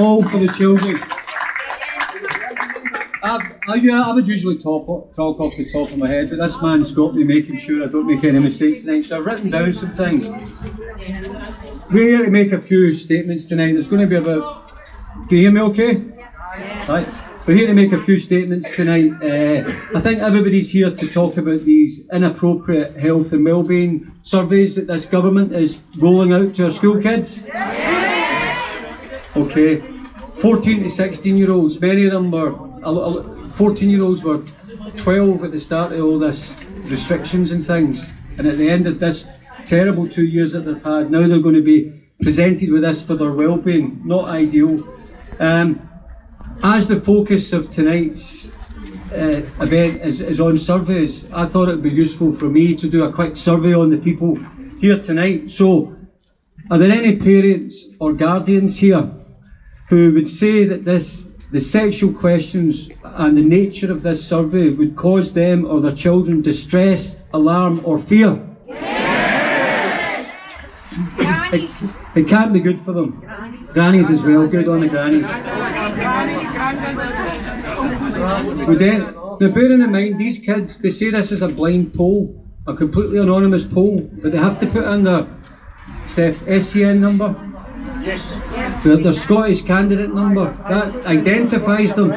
all for the children. I would usually talk off the top of my head, but this man's got me making sure I don't make any mistakes tonight, so I've written down some things. We're here to make a few statements tonight. There's going to be about... Can you hear me okay? Right. We're here to make a few statements tonight. I think everybody's here to talk about these inappropriate health and wellbeing surveys that this government is rolling out to our school kids. Okay. 14 to 16 year olds, many of them were, 14 year olds were 12 at the start of all this restrictions and things, and at the end of this terrible 2 years that they've had, now they're going to be presented with this for their well-being. Not ideal. As the focus of tonight's event is on surveys, I thought it would be useful for me to do a quick survey on the people here tonight. So, are there any parents or guardians here who would say that the sexual questions and the nature of this survey would cause them or their children distress, alarm or fear? Yes. It can't be good for them. Grannies as well, good on the grannies. Now bearing in mind, these kids, they say this is a blind poll, a completely anonymous poll, but they have to put in their, Steph, SCN number. Yes. Their Scottish candidate number. That identifies them.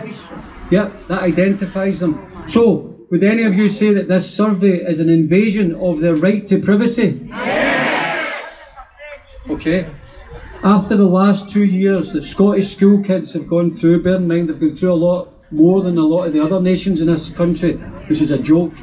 Yep, that identifies them. So, would any of you say that this survey is an invasion of their right to privacy? Yes. Okay. After the last 2 years that Scottish school kids have gone through, bear in mind they've gone through a lot more than a lot of the other nations in this country, which is a joke.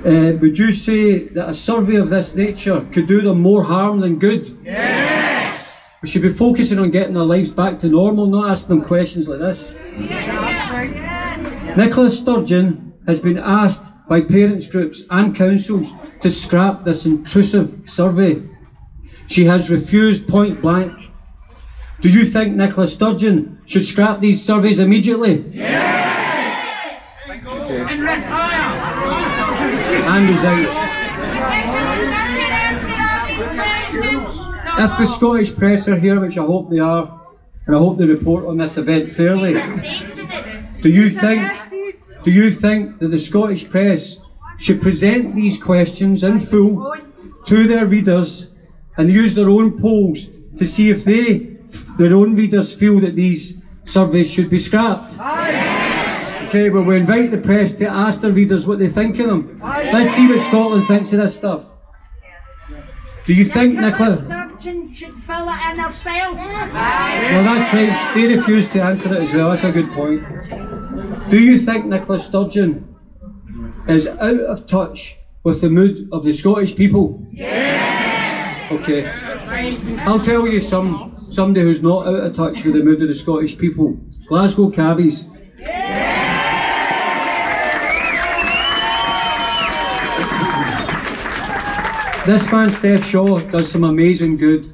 Would you say that a survey of this nature could do them more harm than good? Yes. We should be focusing on getting their lives back to normal, not asking them questions like this. Yes. Nicola Sturgeon has been asked by parents groups and councils to scrap this intrusive survey. She has refused point blank. Do you think Nicola Sturgeon should scrap these surveys immediately? Yes! Okay. And retire! And resign. If the Scottish press are here, which I hope they are, and I hope they report on this event fairly, do you think that the Scottish press should present these questions in full to their readers and use their own polls to see if their own readers feel that these surveys should be scrapped? Okay, well, we invite the press to ask their readers what they think of them. Let's see what Scotland thinks of this stuff. Do you think Nicola Sturgeon should fill it in herself? Well, that's right. They refused to answer it as well. That's a good point. Do you think Nicola Sturgeon is out of touch with the mood of the Scottish people? Yes. Okay. I'll tell you somebody who's not out of touch with the mood of the Scottish people. Glasgow Cabbies. This man, Steph Shaw, does some amazing good.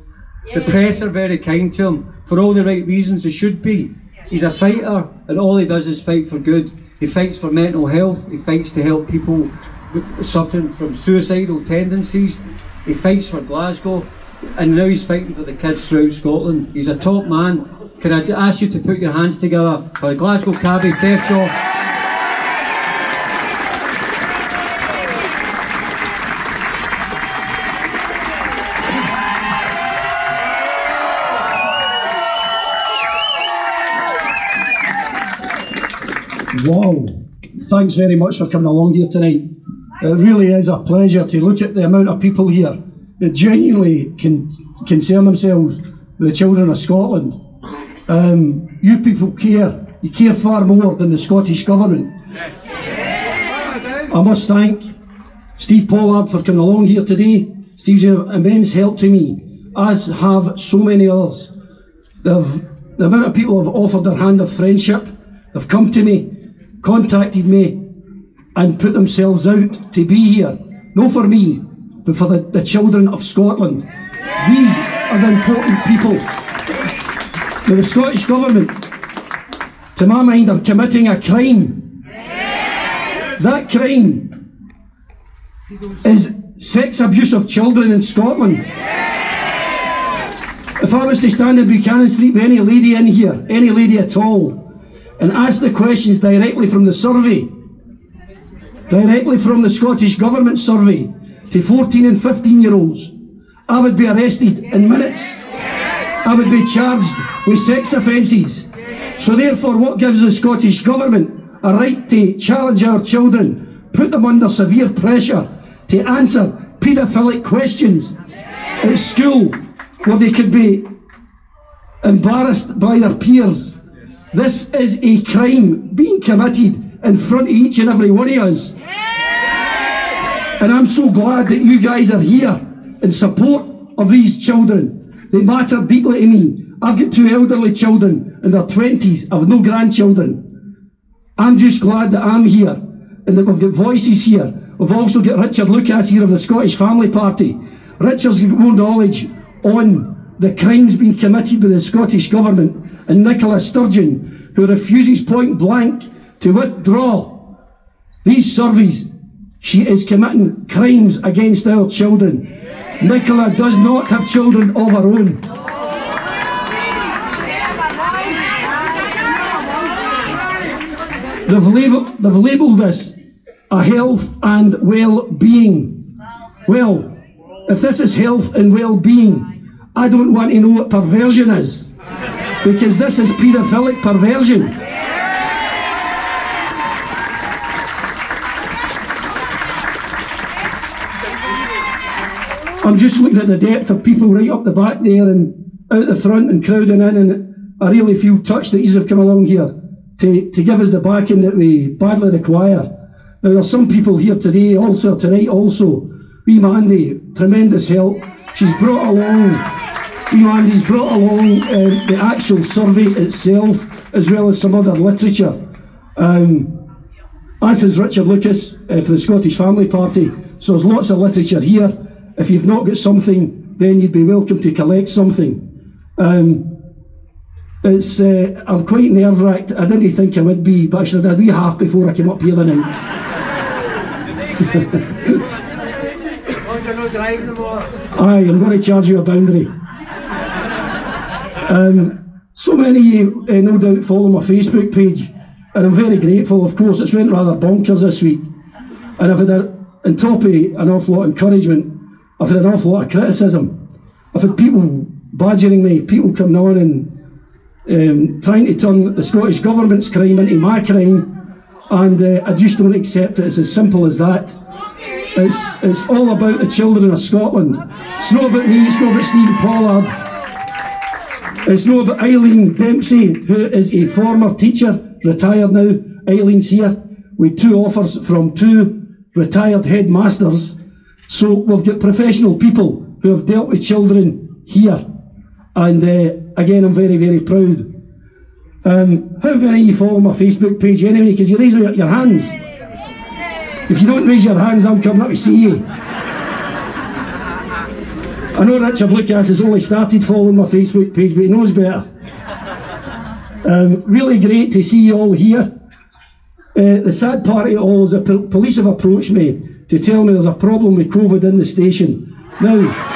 The press are very kind to him, for all the right reasons they should be. He's a fighter, and all he does is fight for good. He fights for mental health, he fights to help people suffering from suicidal tendencies, he fights for Glasgow, and now he's fighting for the kids throughout Scotland. He's a top man. Can I ask you to put your hands together for a Glasgow Cabbie, Steph Shaw? Wow, thanks very much for coming along here tonight. It really is a pleasure to look at the amount of people here that genuinely concern themselves with the children of Scotland. You people care, you care far more than the Scottish Government. Yes. I must thank Steve Pollard for coming along here today. Steve's an immense help to me, as have so many others. The amount of people have offered their hand of friendship, have come to me, contacted me and put themselves out to be here, not for me, but for the children of Scotland. These are the important people. Now, the Scottish Government, to my mind, are committing a crime. That crime is sex abuse of children in Scotland. If I was to stand in Buchanan Street with any lady in here, any lady at all, and ask the questions directly from the survey, directly from the Scottish Government survey, to 14 and 15-year-olds, I would be arrested in minutes. I would be charged with sex offences. So therefore, what gives the Scottish Government a right to challenge our children, put them under severe pressure to answer paedophilic questions at school, where they could be embarrassed by their peers? This is a crime being committed in front of each and every one of us. And I'm so glad that you guys are here in support of these children. They matter deeply to me. I've got 2 elderly children in their 20s. I've no grandchildren. I'm just glad that I'm here and that we've got voices here. We've also got Richard Lucas here of the Scottish Family Party. Richard's got more knowledge on the crimes being committed by the Scottish Government, and Nicola Sturgeon, who refuses point blank to withdraw these surveys. She is committing crimes against our children. Nicola does not have children of her own. They've labelled this a health and well-being. Well, if this is health and well-being, I don't want to know what perversion is, because this is paedophilic perversion. I'm just looking at the depth of people right up the back there and out the front and crowding in, and I really feel touched that you have come along here to give us the backing that we badly require. Now, there's some people here today, also tonight also. Wee Mandy, tremendous help. She's brought along, Wee Mandy's brought along the actual survey itself, as well as some other literature. As is Richard Lucas for the Scottish Family Party. So there's lots of literature here. If you've not got something, then you'd be welcome to collect something. I'm quite nerve-wracked. I didn't think I would be, but I should have done a wee half before I came up here tonight. Aye, I'm going to charge you a boundary. So many of you no doubt follow my Facebook page, and I'm very grateful. Of course, it's went rather bonkers this week, and I've had, on top of an awful lot of encouragement, I've had an awful lot of criticism. I've had people badgering me, people coming on and trying to turn the Scottish Government's crime into my crime, and I just don't accept it. It's as simple as that. It's all about the children of Scotland. It's not about me, it's not about Stephen Pollard. It's not about Eileen Dempsey, who is a former teacher, retired now. Eileen's here with 2 offers from 2 retired headmasters. So we've got professional people who have dealt with children here. And again, I'm very, very proud. How many of you follow my Facebook page anyway? Could you raise your hands? If you don't raise your hands, I'm coming up to see you. I know Richard Lucas has only started following my Facebook page, but he knows better. Really great to see you all here. The sad part of it all is the police have approached me to tell me there's a problem with COVID in the station. Now,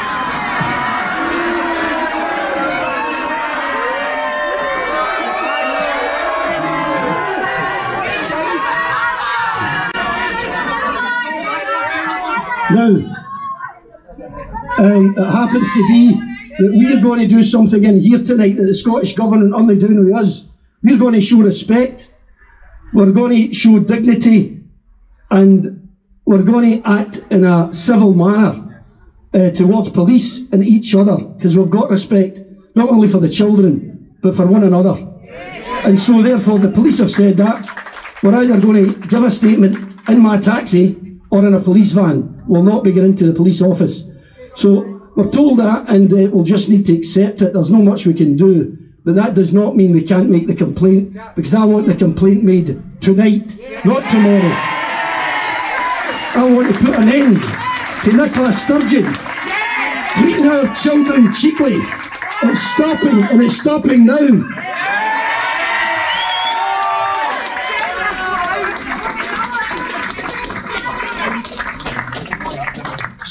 it happens to be that we're going to do something in here tonight that the Scottish Government aren't doing with us. We're going to show respect, we're going to show dignity, and we're going to act in a civil manner towards police and each other, because we've got respect not only for the children but for one another. And so therefore the police have said that we're either going to give a statement in my taxi or in a police van. We'll not be getting into the police office. So we're told that, and we'll just need to accept it. There's not much we can do, but that does not mean we can't make the complaint, because I want the complaint made tonight, not tomorrow. I want to put an end to Nicola Sturgeon treating our children cheaply. It's stopping, and it's stopping now.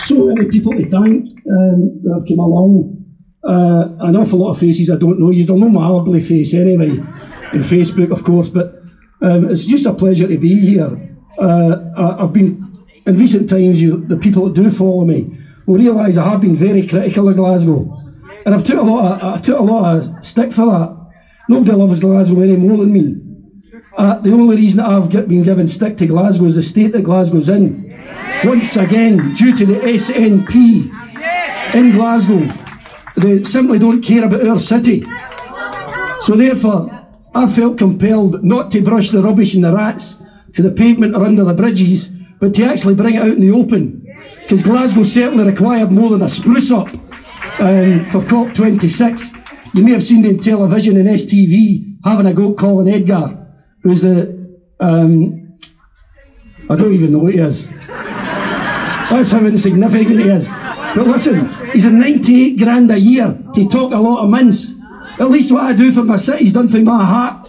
So many people to thank that have come along. an awful lot of faces I don't know. You don't know my ugly face anyway, in Facebook, of course, but it's just a pleasure to be here. I've been, in recent times, the people that do follow me will realise I have been very critical of Glasgow, and I've took a lot of stick for that. Nobody loves Glasgow any more than me. The only reason that I've been given stick to Glasgow is the state that Glasgow's in. Once again, due to the SNP in Glasgow, they simply don't care about our city. So therefore, I felt compelled not to brush the rubbish and the rats to the pavement or under the bridges, but to actually bring it out in the open. Because Glasgow certainly required more than a spruce up for COP26. You may have seen me on television and STV having a go at Colin Edgar, who's the, I don't even know what he is. That's how insignificant he is. But listen, he's a 98 grand a year to talk a lot of mince. At least what I do for my city's done for my heart.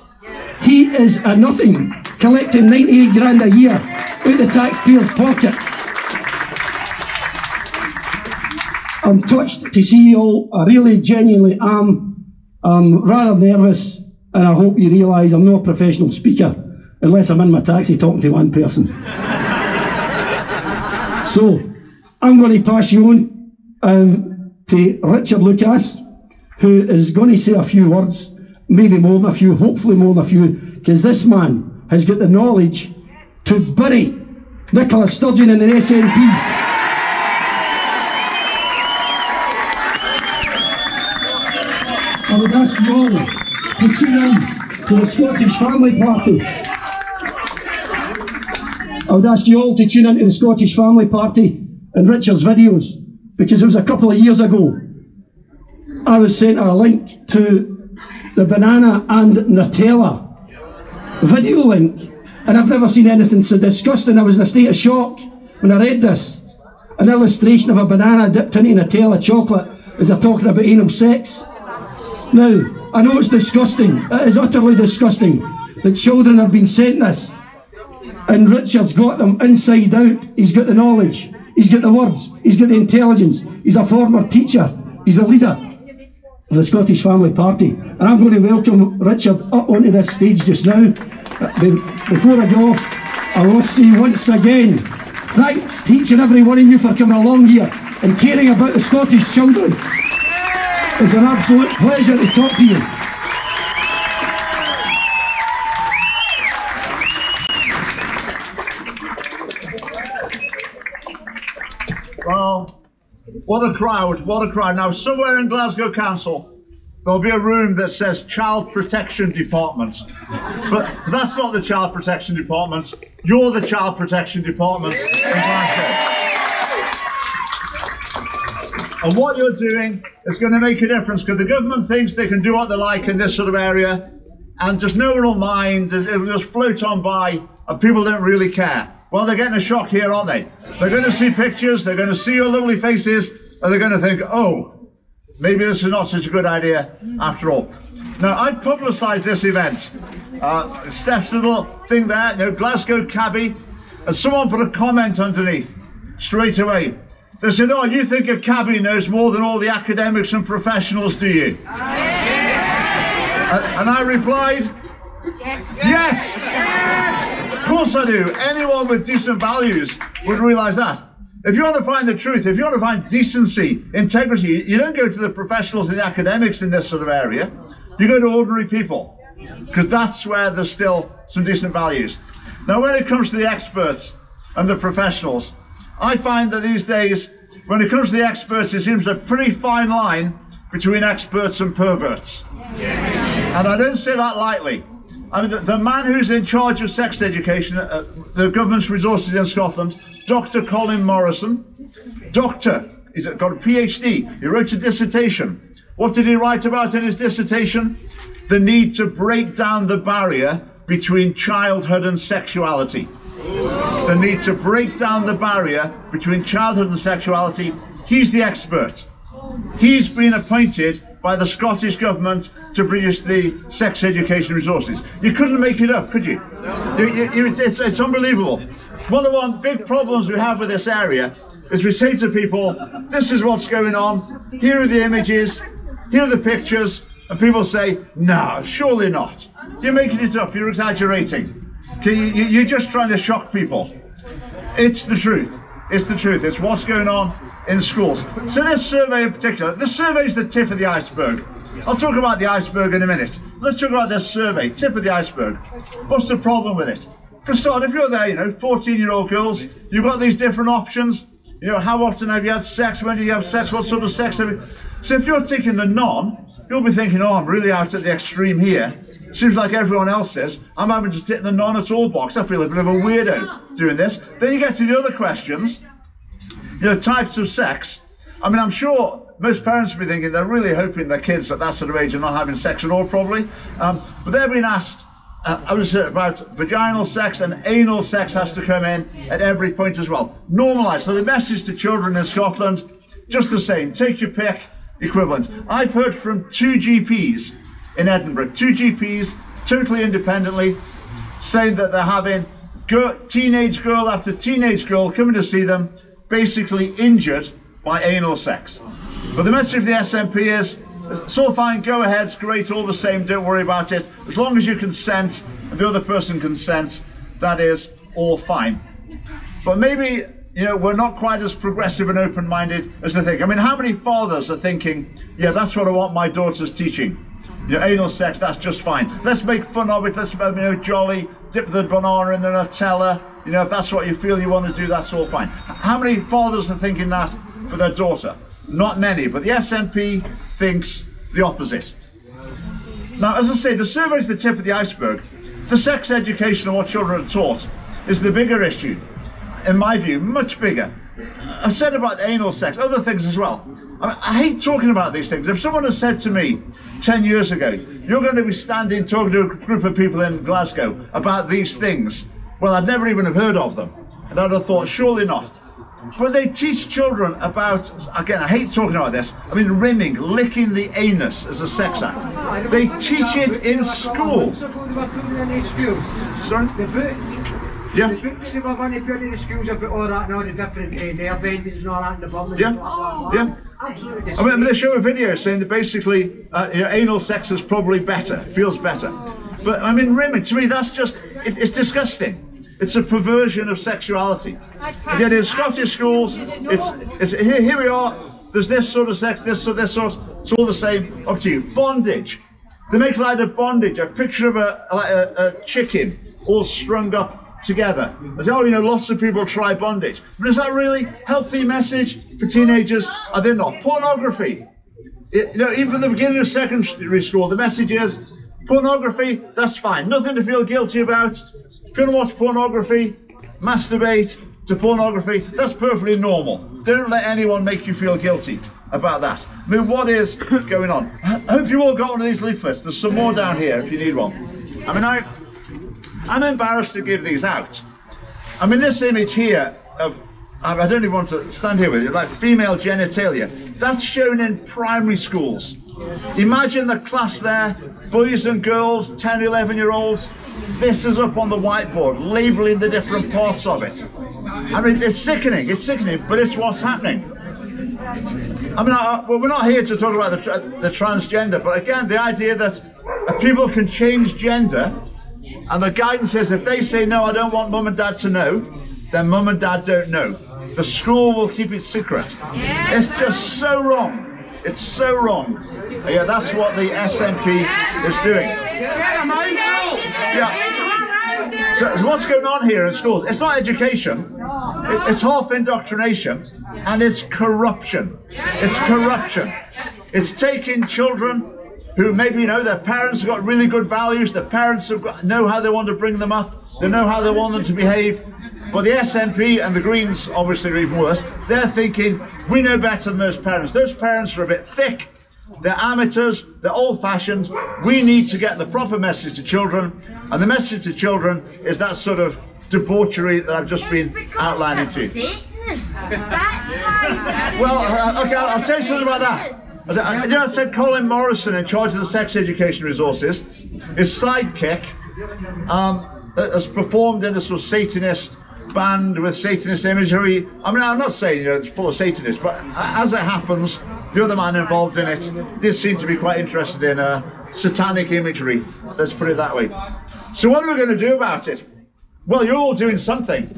He is a nothing, collecting 98 grand a year out the taxpayer's pocket. I'm touched to see you all. I really genuinely am. I'm rather nervous, and I hope you realise I'm not a professional speaker unless I'm in my taxi talking to one person. So I'm going to pass you on to Richard Lucas, who is going to say a few words, maybe more than a few, hopefully more than a few, because this man has got the knowledge to bury Nicola Sturgeon in an SNP. I would ask you all to tune in to the Scottish Family Party. I would ask you all to tune in to the Scottish Family Party and Richard's videos, because it was a couple of years ago I was sent a link to the banana and Nutella video link, and I've never seen anything so disgusting. I was in a state of shock when I read this. An illustration of a banana dipped into Nutella chocolate as they're talking about anal sex. Now, I know it's disgusting, it is utterly disgusting that children have been sent this, and Richard's got them inside out. He's got the knowledge, he's got the words, he's got the intelligence, he's a former teacher, he's a leader of the Scottish Family Party, and I'm going to welcome Richard up onto this stage just now. Before I go off, I want to say once again, thanks to each and every one of you for coming along here and caring about the Scottish children. It's an absolute pleasure to talk to you. Well, what a crowd, what a crowd. Now, somewhere in Glasgow Council, there'll be a room that says Child Protection Department. But that's not the Child Protection Department. You're the Child Protection Department in Glasgow. And what you're doing is going to make a difference, because the government thinks they can do what they like in this sort of area, and just no one will mind, it'll just float on by, and people don't really care. Well, they're getting a shock here, aren't they? They're going to see pictures, they're going to see your lovely faces, and they're going to think, oh, maybe this is not such a good idea after all. Now, I publicised this event. Steph's little thing there, you know, Glasgow Cabbie, and someone put a comment underneath straight away. They said, oh, you think a cabbie knows more than all the academics and professionals, do you? And I replied, yes. Yes! Of course I do. Anyone with decent values would realise that. If you want to find the truth, if you want to find decency, integrity, you don't go to the professionals and the academics in this sort of area. You go to ordinary people, because that's where there's still some decent values. Now, when it comes to the experts and the professionals, I find that these days, when it comes to the experts, it seems a pretty fine line between experts and perverts. And I don't say that lightly. I mean, the man who's in charge of sex education at the government's resources in Scotland, Dr. Colin Morrison, doctor, he's got a PhD, he wrote a dissertation. What did he write about in his dissertation? The need to break down the barrier between childhood and sexuality. The need to break down the barrier between childhood and sexuality. He's the expert. He's been appointed by the Scottish Government to produce the sex education resources. You couldn't make it up, could you? It's unbelievable. One of the big problems we have with this area is we say to people, this is what's going on, here are the images, here are the pictures, and people say, no, surely not. You're making it up, you're exaggerating. Okay, you're just trying to shock people. It's the truth. It's the truth. It's what's going on in schools. So this survey in particular, the survey is the tip of the iceberg. I'll talk about the iceberg in a minute. Let's talk about this survey, tip of the iceberg. What's the problem with it? For a start, if you're there, 14-year-old girls, you've got these different options. How often have you had sex? When do you have sex? What sort of sex have you? So if you're taking the non, you'll be thinking, oh, I'm really out at the extreme here. Seems like everyone else is. I'm having to tick the none at all box. I feel a bit of a weirdo doing this. Then you get to the other questions, types of sex. I mean, I'm sure most parents will be thinking they're really hoping their kids at that sort of age are not having sex at all, probably. But they're being asked about vaginal sex, and anal sex has to come in at every point as well. Normalised. So the message to children in Scotland, just the same. Take your pick, equivalent. I've heard from 2 GPs in Edinburgh, 2 GPs, totally independently, saying that they're having teenage girl after teenage girl coming to see them, basically injured by anal sex. But the message of the SNP is, it's all fine, go ahead, it's great, all the same, don't worry about it. As long as you consent, and the other person consents, that is all fine. But maybe, we're not quite as progressive and open-minded as they think. I mean, how many fathers are thinking, yeah, that's what I want my daughter's teaching. Anal sex, that's just fine. Let's make fun of it, let's jolly, dip the banana in the Nutella. If that's what you feel you want to do, that's all fine. How many fathers are thinking that for their daughter? Not many, but the SNP thinks the opposite. Now, as I say, the survey is the tip of the iceberg. The sex education of what children are taught is the bigger issue, in my view, much bigger. I said about anal sex, other things as well. I hate talking about these things. If someone had said to me 10 years ago, you're going to be talking to a group of people in Glasgow about these things, well, I'd never even have heard of them. And I'd have thought, surely not. But they teach children about, again, I hate talking about this, rimming, licking the anus as a sex act. They teach it in school. Sorry? Yeah. The book that they were going to put in the schools about all that and all the different nerve endings and all that in the bum. Yeah. Absolutely. They show a video saying that basically anal sex is probably better, feels better. But rimming, to me, that's just, it's disgusting. It's a perversion of sexuality. And yet in Scottish schools, it's here we are, there's this sort of sex, this sort, it's all the same, up to you. Bondage. They make light of bondage, a picture of a chicken all strung up together. They say, lots of people try bondage. But is that really a healthy message for teenagers? Are they not? Pornography. Even from the beginning of secondary school, the message is, pornography, that's fine. Nothing to feel guilty about. If you want to watch pornography, masturbate to pornography, that's perfectly normal. Don't let anyone make you feel guilty about that. What is going on? I hope you all got one of these leaflets. There's some more down here if you need one. I'm embarrassed to give these out. This image here of, I don't even want to stand here with you, like female genitalia. That's shown in primary schools. Imagine the class there, boys and girls, 10, 11-year-olds. This is up on the whiteboard, labeling the different parts of it. It's sickening, but it's what's happening. We're not here to talk about the transgender, but again, the idea that people can change gender, and the guidance is if they say, no, I don't want mum and dad to know, then mum and dad don't know. The school will keep it secret. It's just so wrong. It's so wrong. Yeah, that's what the SNP is doing. Yeah. So what's going on here in schools? It's not education. It's half indoctrination, and it's corruption. It's corruption. It's taking children who maybe their parents have got really good values. The parents know how they want to bring them up. They know how they want them to behave. But the SNP and the Greens, obviously, are even worse. They're thinking, we know better than those parents. Those parents are a bit thick. They're amateurs. They're old-fashioned. We need to get the proper message to children. And the message to children is that sort of debauchery that I've just been outlining to you. Well, okay, I'll tell you something about that. I said Colin Morrison, in charge of the sex education resources, his sidekick has performed in a sort of Satanist banned with Satanist imagery. I mean, I'm not saying it's full of Satanists, but as it happens, the other man involved in it did seem to be quite interested in satanic imagery. Let's put it that way. So what are we going to do about it? Well, you're all doing something.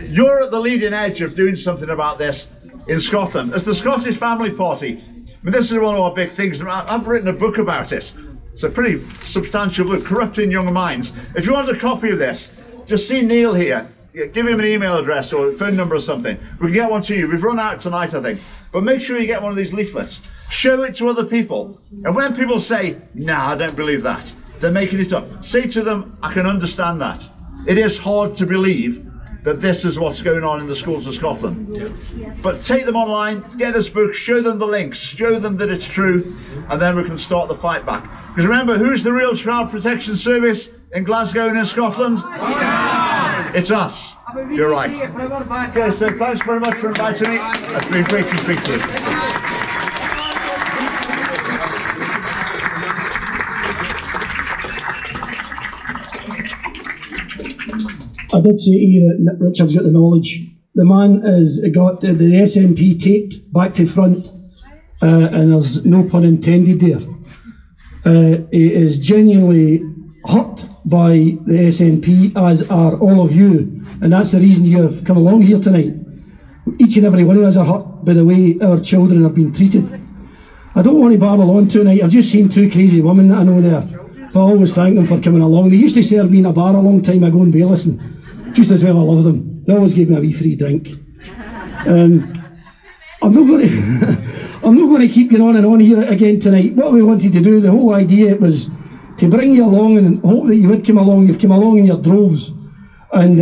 You're at the leading edge of doing something about this in Scotland. As the Scottish Family Party, I mean, this is one of our big things. I've written a book about it. It's a pretty substantial book, Corrupting Young Minds. If you want a copy of this, just see Neil here. Give him an email address or a phone number or something. We can get one to you. We've run out tonight, I think. But make sure you get one of these leaflets. Show it to other people. And when people say, nah, I don't believe that, they're making it up. Say to them, I can understand that. It is hard to believe that this is what's going on in the schools of Scotland. But take them online, get this book, show them the links, show them that it's true, and then we can start the fight back. Because remember, who's the real Child Protection Service in Glasgow and in Scotland? It's us. You're right. Okay, so thanks very much for inviting me. It's been great to speak to you. I did say to you that Richard's got the knowledge. The man has got the SNP taped back to front, and there's no pun intended there. He is genuinely hurt by the SNP, as are all of you, and that's the reason you have come along here tonight. Each and every one of us are hurt by the way our children are being treated. I don't want to babble on tonight. I've just seen two crazy women that I know there, but I always thank them for coming along. They used to serve me in a bar a long time ago in Bailison. Just as well I love them. They always gave me a wee free drink. I'm not going to keep going on and on here again tonight. What we wanted to do, the whole idea was to bring you along and hope that you would come along. You've come along in your droves. And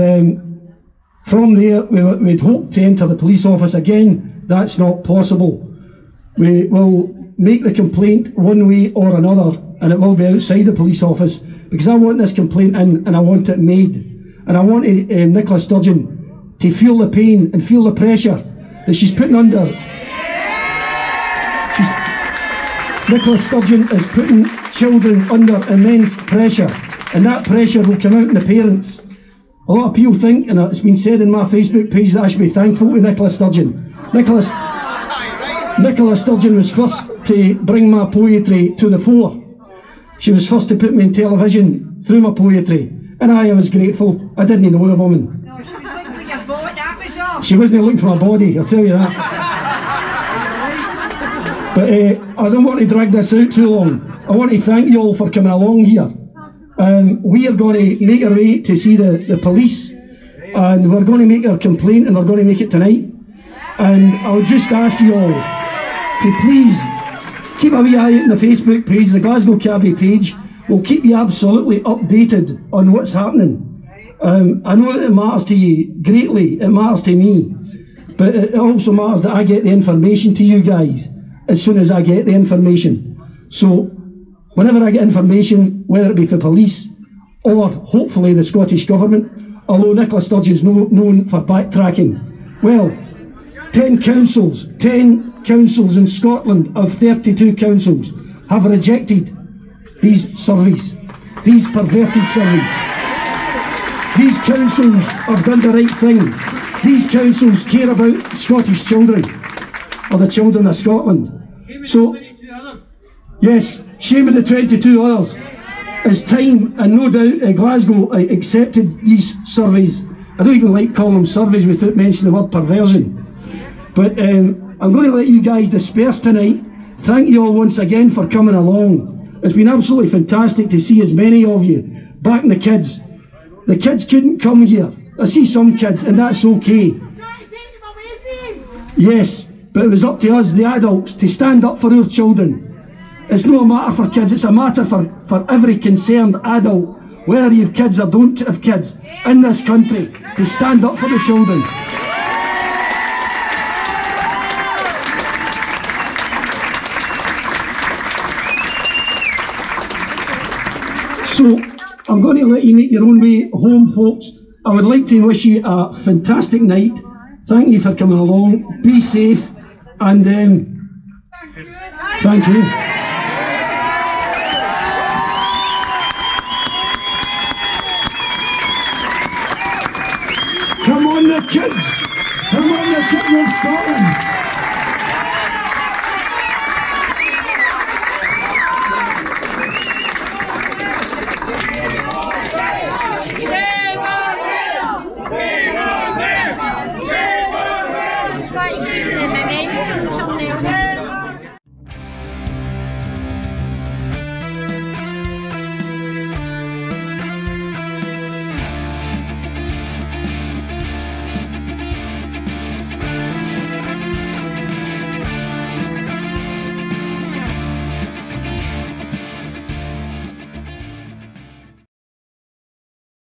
from there, we'd hope to enter the police office again. That's not possible. We will make the complaint one way or another, and it will be outside the police office, because I want this complaint in and I want it made. And I want Nicola Sturgeon to feel the pain and feel the pressure that she's putting under. Nicola Sturgeon is putting children under immense pressure, and that pressure will come out in the parents. A lot of people think, and it's been said in my Facebook page, that I should be thankful to Nicola Sturgeon. Nicola Sturgeon was first to bring my poetry to the fore. She was first to put me in television through my poetry. And I was grateful. I didn't know the woman. No, she was looking for your boat, that was all. She wasn't looking for my body, I'll tell you that. But I don't want to drag this out too long. I want to thank you all for coming along here. We are going to make our way to see the police, and we're going to make our complaint, and we're going to make it tonight. And I'll just ask you all to please keep a wee eye out on the Facebook page, the Glasgow Cabbie page. We'll keep you absolutely updated on what's happening. I know that it matters to you greatly, it matters to me, but it also matters that I get the information to you guys as soon as I get the information. So whenever I get information, whether it be for police or hopefully the Scottish Government, although Nicola Sturgeon's known for backtracking, well, 10 councils in Scotland of 32 councils have rejected these surveys, these perverted surveys. These councils have done the right thing. These councils care about Scottish children, or the children of Scotland. So, yes, shame of the 22 others. It's time, and no doubt Glasgow accepted these surveys. I don't even like calling them surveys without mentioning the word perversion. But I'm going to let you guys disperse tonight. Thank you all once again for coming along. It's been absolutely fantastic to see as many of you backing the kids. The kids couldn't come here. I see some kids, and that's okay. Yes, but it was up to us, the adults, to stand up for our children. It's not a matter for kids, it's a matter for every concerned adult, whether you have kids or don't have kids, in this country, to stand up for the children. So, I'm going to let you make your own way home, folks. I would like to wish you a fantastic night. Thank you for coming along. Be safe, and thank you. Come on, kids! Come on, the kids of Scotland!